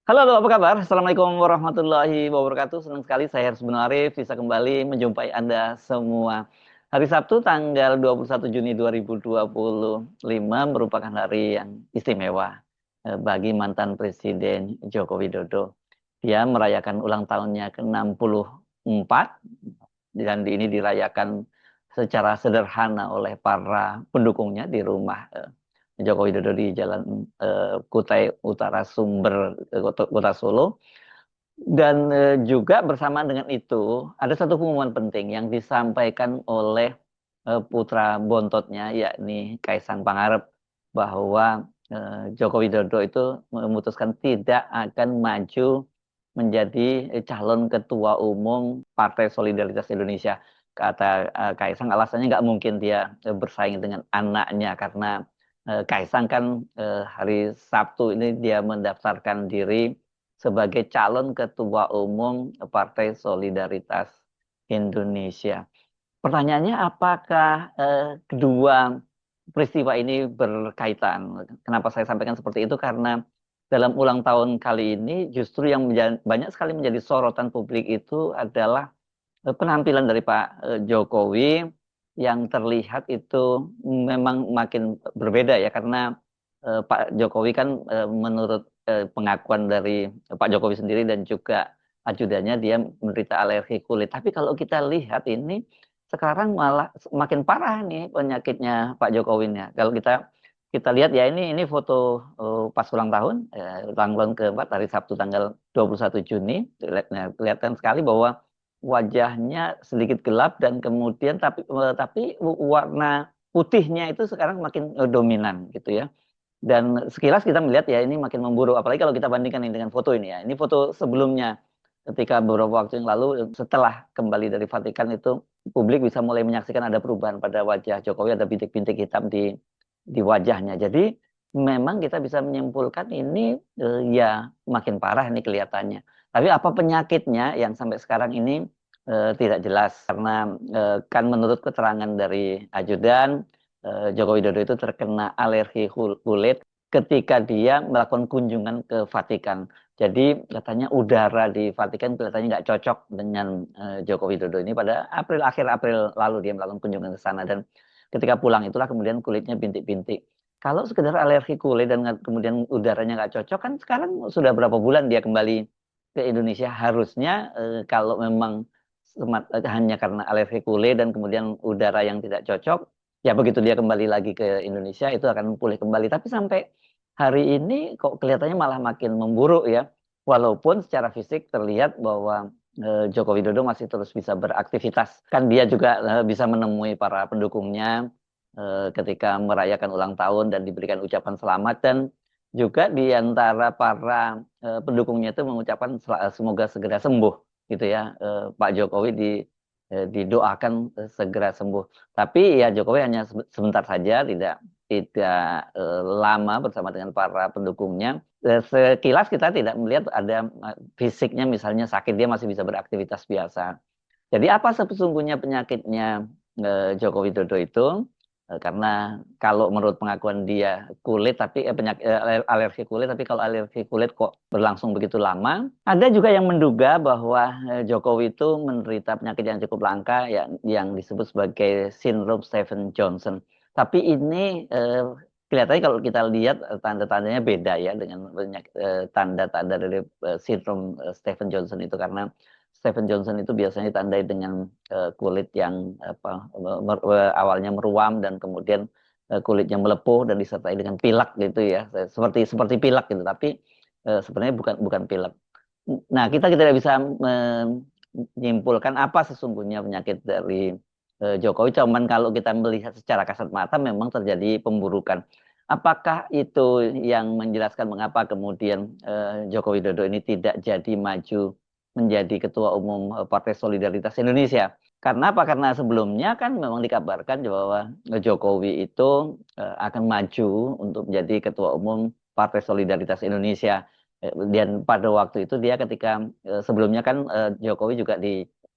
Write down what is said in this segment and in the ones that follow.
Halo, halo, apa kabar? Assalamualaikum warahmatullahi wabarakatuh. Senang sekali saya Harus Arif bisa kembali menjumpai Anda semua. Hari Sabtu tanggal 21 Juni 2025 merupakan hari yang istimewa bagi mantan Presiden Joko Widodo. Dia merayakan ulang tahunnya ke-64 dan ini dirayakan secara sederhana oleh para pendukungnya di rumah Joko Widodo di Jalan Kutai Utara Sumber, Kota Solo. Dan juga bersamaan dengan itu, ada satu pengumuman penting yang disampaikan oleh putra bontotnya, yakni Kaisang Pangarep, bahwa Joko Widodo itu memutuskan tidak akan maju menjadi calon ketua umum Partai Solidaritas Indonesia. Kata Kaisang, alasannya nggak mungkin dia bersaing dengan anaknya karena Kaisang kan hari Sabtu ini dia mendaftarkan diri sebagai calon ketua umum Partai Solidaritas Indonesia. Pertanyaannya, apakah kedua peristiwa ini berkaitan? Kenapa saya sampaikan seperti itu? Karena dalam ulang tahun kali ini justru yang banyak sekali menjadi sorotan publik itu adalah penampilan dari Pak Jokowi yang terlihat itu memang makin berbeda ya, karena Pak Jokowi kan menurut pengakuan dari Pak Jokowi sendiri dan juga ajudannya, dia menderita alergi kulit. Tapi kalau kita lihat ini sekarang malah makin parah nih penyakitnya Pak Jokowinya. Kalau kita kita lihat ya, ini foto pas ulang tahun, ulang tahun keempat hari Sabtu tanggal 21 Juni. Kelihatan sekali bahwa wajahnya sedikit gelap dan kemudian tapi warna putihnya itu sekarang makin dominan gitu ya. Dan sekilas kita melihat ya ini makin memburuk, apalagi kalau kita bandingkan ini dengan foto ini ya. Ini foto sebelumnya ketika beberapa waktu yang lalu setelah kembali dari Vatikan itu publik bisa mulai menyaksikan ada perubahan pada wajah Jokowi, ada bintik-bintik hitam di wajahnya. Jadi memang kita bisa menyimpulkan ini ya makin parah ini kelihatannya. Tapi apa penyakitnya yang sampai sekarang ini tidak jelas, karena kan menurut keterangan dari ajudan, Joko Widodo itu terkena alergi kulit ketika dia melakukan kunjungan ke Vatikan. Jadi katanya udara di Vatikan kelihatannya nggak cocok dengan Joko Widodo ini. Pada akhir April lalu dia melakukan kunjungan ke sana, dan ketika pulang itulah kemudian kulitnya bintik-bintik. Kalau sekedar alergi kulit dan kemudian udaranya nggak cocok, kan sekarang sudah berapa bulan dia kembali ke Indonesia. Harusnya kalau memang hanya karena alergi kulit dan kemudian udara yang tidak cocok, ya begitu dia kembali lagi ke Indonesia itu akan pulih kembali. Tapi sampai hari ini kok kelihatannya malah makin memburuk ya. Walaupun secara fisik terlihat bahwa Joko Widodo masih terus bisa beraktivitas. Kan dia juga bisa menemui para pendukungnya ketika merayakan ulang tahun dan diberikan ucapan selamat, dan juga di antara para pendukungnya itu mengucapkan semoga segera sembuh gitu ya. Pak Jokowi didoakan segera sembuh. Tapi ya Jokowi hanya sebentar saja, tidak lama bersama dengan para pendukungnya. Sekilas kita tidak melihat ada fisiknya misalnya sakit, dia masih bisa beraktivitas biasa. Jadi apa sesungguhnya penyakitnya Joko Widodo itu? Karena kalau menurut pengakuan dia kulit, tapi penyakit alergi kulit, tapi kalau alergi kulit kok berlangsung begitu lama. Ada juga yang menduga bahwa Jokowi itu menderita penyakit yang cukup langka ya, yang disebut sebagai sindrom Stephen Johnson. Tapi ini kelihatannya kalau kita lihat tanda-tandanya beda ya dengan tanda-tanda dari sindrom Stephen Johnson itu, karena Stephen Johnson itu biasanya ditandai dengan kulit yang awalnya meruam dan kemudian kulitnya melepuh dan disertai dengan pilek gitu ya, seperti seperti pilek gitu, tapi sebenarnya bukan bukan pilek. Nah, kita tidak bisa menyimpulkan apa sesungguhnya penyakit dari Jokowi. Cuman kalau kita melihat secara kasat mata memang terjadi pemburukan. Apakah itu yang menjelaskan mengapa kemudian Joko Widodo ini tidak jadi maju menjadi Ketua Umum Partai Solidaritas Indonesia? Karena apa? Karena sebelumnya kan memang dikabarkan bahwa Jokowi itu akan maju untuk menjadi Ketua Umum Partai Solidaritas Indonesia. Dan pada waktu itu dia ketika sebelumnya kan Jokowi juga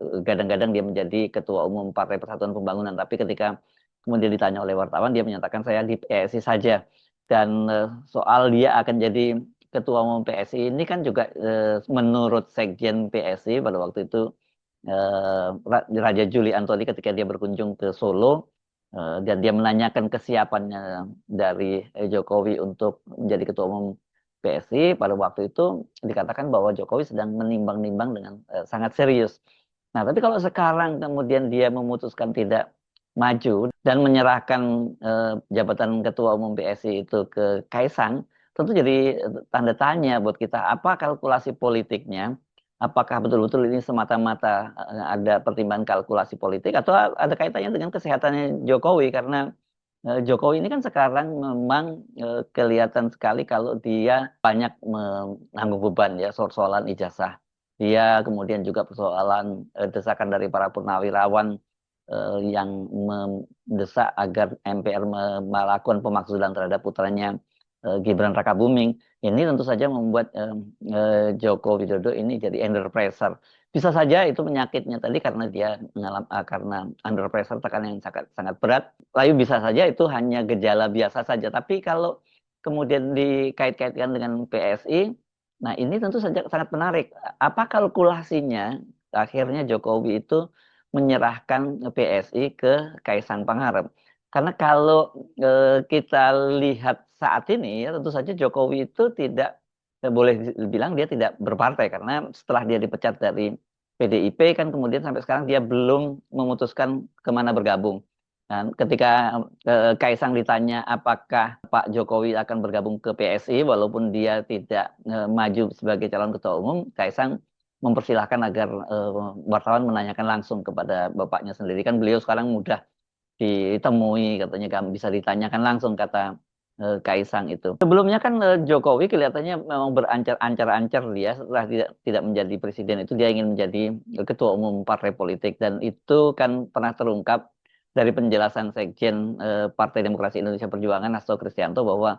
gadang-gadang dia menjadi Ketua Umum Partai Persatuan Pembangunan. Tapi ketika kemudian ditanya oleh wartawan, dia menyatakan saya di PSI saja. Dan soal dia akan jadi ketua umum PSI ini kan juga menurut Sekjen PSI pada waktu itu Raja Juli Antoni ketika dia berkunjung ke Solo dan dia menanyakan kesiapannya dari Jokowi untuk menjadi ketua umum PSI, pada waktu itu dikatakan bahwa Jokowi sedang menimbang-nimbang dengan sangat serius. Nah, tapi kalau sekarang kemudian dia memutuskan tidak maju dan menyerahkan jabatan ketua umum PSI itu ke Kaisang, tentu jadi tanda tanya buat kita, apa kalkulasi politiknya? Apakah betul-betul ini semata-mata ada pertimbangan kalkulasi politik atau ada kaitannya dengan kesehatannya Jokowi? Karena Jokowi ini kan sekarang memang kelihatan sekali kalau dia banyak menanggung beban ya, soal-soalan ijazah. Dia kemudian juga persoalan desakan dari para purnawirawan yang mendesak agar MPR melakukan pemakzulan terhadap putranya Gibran Rakabuming. Ini tentu saja membuat Joko Widodo ini jadi under pressure. Bisa saja itu penyakitnya tadi karena dia karena under pressure, tekanan yang sangat sangat berat. Lalu bisa saja itu hanya gejala biasa saja. Tapi kalau kemudian dikait-kaitkan dengan PSI, nah ini tentu saja sangat menarik. Apa kalkulasinya akhirnya Jokowi itu menyerahkan PSI ke Kaisang Pangarep? Karena kalau kita lihat saat ini, ya, tentu saja Jokowi itu tidak boleh dibilang dia tidak berpartai karena setelah dia dipecat dari PDIP kan kemudian sampai sekarang dia belum memutuskan kemana bergabung. Dan ketika Kaisang ditanya apakah Pak Jokowi akan bergabung ke PSI walaupun dia tidak maju sebagai calon ketua umum, Kaisang mempersilahkan agar wartawan menanyakan langsung kepada bapaknya sendiri. Kan beliau sekarang mudah ditemui, katanya kan bisa ditanyakan langsung, kata Kaisang itu. Sebelumnya kan Jokowi kelihatannya memang berancar-ancar dia setelah tidak menjadi presiden itu dia ingin menjadi ketua umum partai politik, dan itu kan pernah terungkap dari penjelasan Sekjen Partai Demokrasi Indonesia Perjuangan Hasto Kristianto bahwa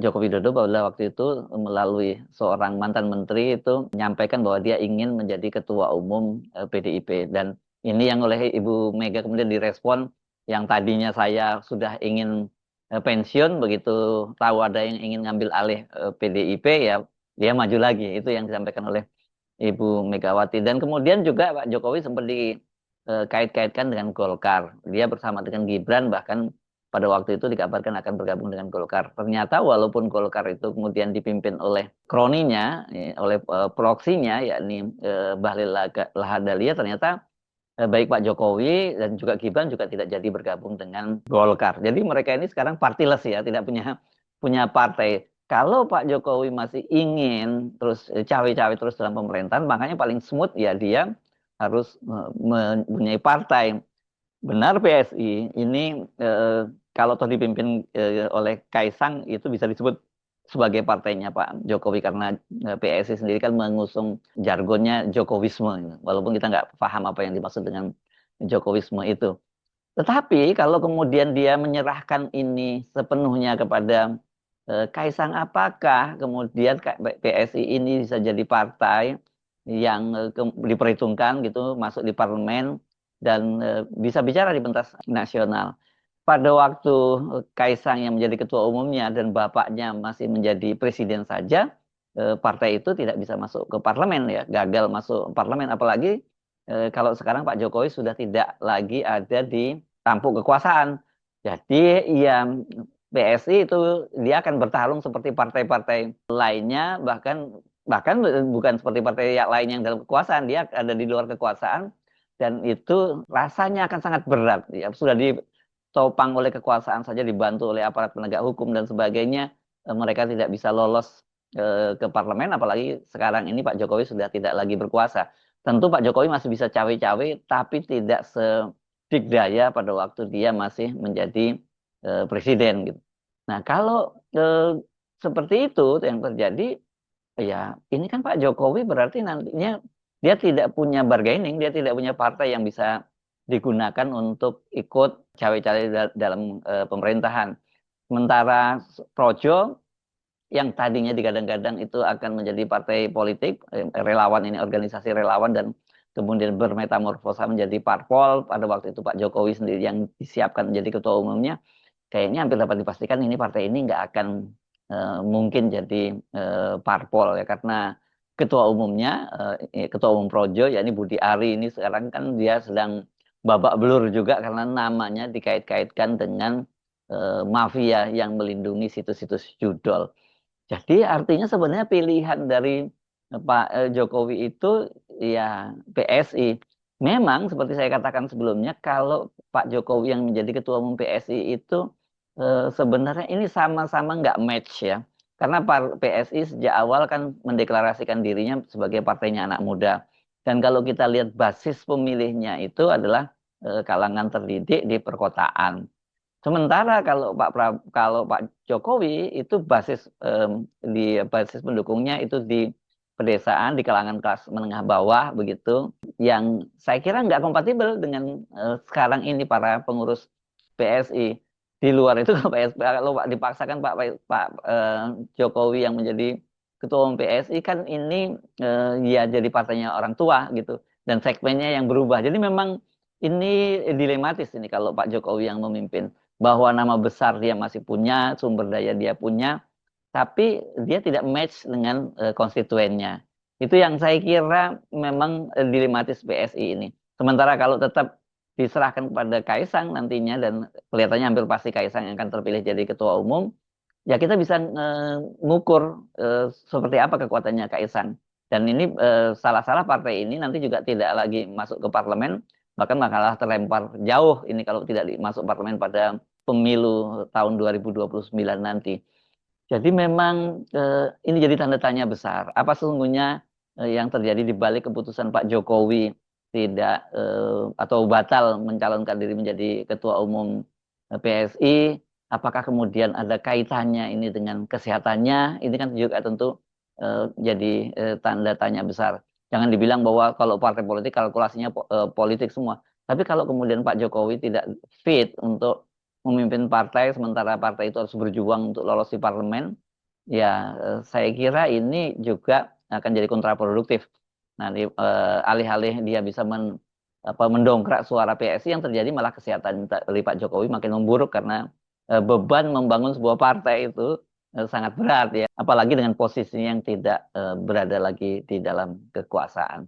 Joko Widodo pada waktu itu melalui seorang mantan menteri itu menyampaikan bahwa dia ingin menjadi ketua umum PDIP, dan ini yang oleh Ibu Mega kemudian direspon, yang tadinya saya sudah ingin pensiun, begitu tahu ada yang ingin ngambil alih PDIP ya dia maju lagi, itu yang disampaikan oleh Ibu Megawati. Dan kemudian juga Pak Jokowi sempat dikait-kaitkan dengan Golkar. Dia bersama dengan Gibran bahkan pada waktu itu dikabarkan akan bergabung dengan Golkar. Ternyata walaupun Golkar itu kemudian dipimpin oleh kroninya, oleh proksinya, yakni Bahlil Lahadalia, ternyata baik Pak Jokowi dan juga Gibran juga tidak jadi bergabung dengan Golkar. Jadi mereka ini sekarang partyless ya, tidak punya partai. Kalau Pak Jokowi masih ingin terus cawe-cawe terus dalam pemerintahan, makanya paling smooth ya dia harus mempunyai partai. Benar PSI ini kalau toh dipimpin oleh Kaisang itu bisa disebut sebagai partainya Pak Jokowi, karena PSI sendiri kan mengusung jargonnya Jokowisme, gitu. Walaupun kita nggak paham apa yang dimaksud dengan Jokowisme itu. Tetapi kalau kemudian dia menyerahkan ini sepenuhnya kepada Kaisang, apakah kemudian PSI ini bisa jadi partai yang diperhitungkan gitu masuk di parlemen dan bisa bicara di pentas nasional? Pada waktu Kaisang yang menjadi ketua umumnya dan bapaknya masih menjadi presiden saja, partai itu tidak bisa masuk ke parlemen ya, gagal masuk parlemen. Apalagi kalau sekarang Pak Jokowi sudah tidak lagi ada di tampuk kekuasaan. Jadi ya PSI itu dia akan bertarung seperti partai-partai lainnya, bahkan bahkan bukan seperti partai yang lain yang dalam kekuasaan, dia ada di luar kekuasaan, dan itu rasanya akan sangat berat. Ya, sudah ditopang oleh kekuasaan saja, dibantu oleh aparat penegak hukum dan sebagainya, mereka tidak bisa lolos ke parlemen, apalagi sekarang ini Pak Jokowi sudah tidak lagi berkuasa. Tentu Pak Jokowi masih bisa cawe-cawe, tapi tidak sedikdaya pada waktu dia masih menjadi presiden gitu. Nah, kalau seperti itu yang terjadi, ya ini kan Pak Jokowi berarti nantinya dia tidak punya bargaining, dia tidak punya partai yang bisa digunakan untuk ikut cawe-cawe dalam pemerintahan. Sementara Projo yang tadinya digadang-gadang itu akan menjadi partai politik, relawan ini organisasi relawan, dan kemudian bermetamorfosa menjadi parpol, pada waktu itu Pak Jokowi sendiri yang disiapkan menjadi ketua umumnya, kayaknya hampir dapat dipastikan ini partai ini nggak akan mungkin jadi parpol ya, karena ketua umumnya ketua umum Projo yakni Budi Ari ini sekarang kan dia sedang babak belur juga karena namanya dikait-kaitkan dengan mafia yang melindungi situs-situs judol. Jadi artinya sebenarnya pilihan dari Pak Jokowi itu ya PSI. Memang seperti saya katakan sebelumnya, kalau Pak Jokowi yang menjadi ketua umum PSI itu sebenarnya ini sama-sama nggak match ya. Karena PSI sejak awal kan mendeklarasikan dirinya sebagai partainya anak muda. Dan kalau kita lihat basis pemilihnya itu adalah kalangan terdidik di perkotaan. Sementara kalau Pak Jokowi itu basis pendukungnya itu di pedesaan, di kalangan kelas menengah bawah begitu, yang saya kira nggak kompatibel dengan sekarang ini para pengurus PSI. Di luar itu kalau Pak dipaksakan Pak Jokowi yang menjadi ketua umum PSI kan ini ya jadi partainya orang tua gitu, dan segmennya yang berubah. Jadi memang ini dilematis ini kalau Pak Jokowi yang memimpin, bahwa nama besar dia masih punya, sumber daya dia punya, tapi dia tidak match dengan konstituennya. Itu yang saya kira memang dilematis PSI ini. Sementara kalau tetap diserahkan kepada Kaisang nantinya, dan kelihatannya hampir pasti Kaisang yang akan terpilih jadi ketua umum, ya kita bisa mengukur seperti apa kekuatannya Kaisang. Dan ini salah-salah partai ini nanti juga tidak lagi masuk ke parlemen, bahkan malah terlempar jauh ini kalau tidak masuk parlemen pada pemilu tahun 2029 nanti. Jadi memang ini jadi tanda tanya besar. Apa sesungguhnya yang terjadi di balik keputusan Pak Jokowi tidak atau batal mencalonkan diri menjadi ketua umum PSI? Apakah kemudian ada kaitannya ini dengan kesehatannya? Ini kan juga tentu jadi tanda tanya besar. Jangan dibilang bahwa kalau partai politik kalkulasinya politik semua. Tapi kalau kemudian Pak Jokowi tidak fit untuk memimpin partai, sementara partai itu harus berjuang untuk lolos di parlemen, ya saya kira ini juga akan jadi kontraproduktif. Nanti alih-alih dia bisa mendongkrak suara PSI, yang terjadi malah kesehatan dari Pak Jokowi makin memburuk karena beban membangun sebuah partai itu sangat berat ya, apalagi dengan posisinya yang tidak berada lagi di dalam kekuasaan.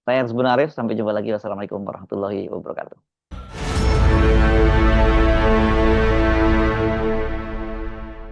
Saya Ernest Arif, sampai jumpa lagi. Wassalamualaikum warahmatullahi wabarakatuh.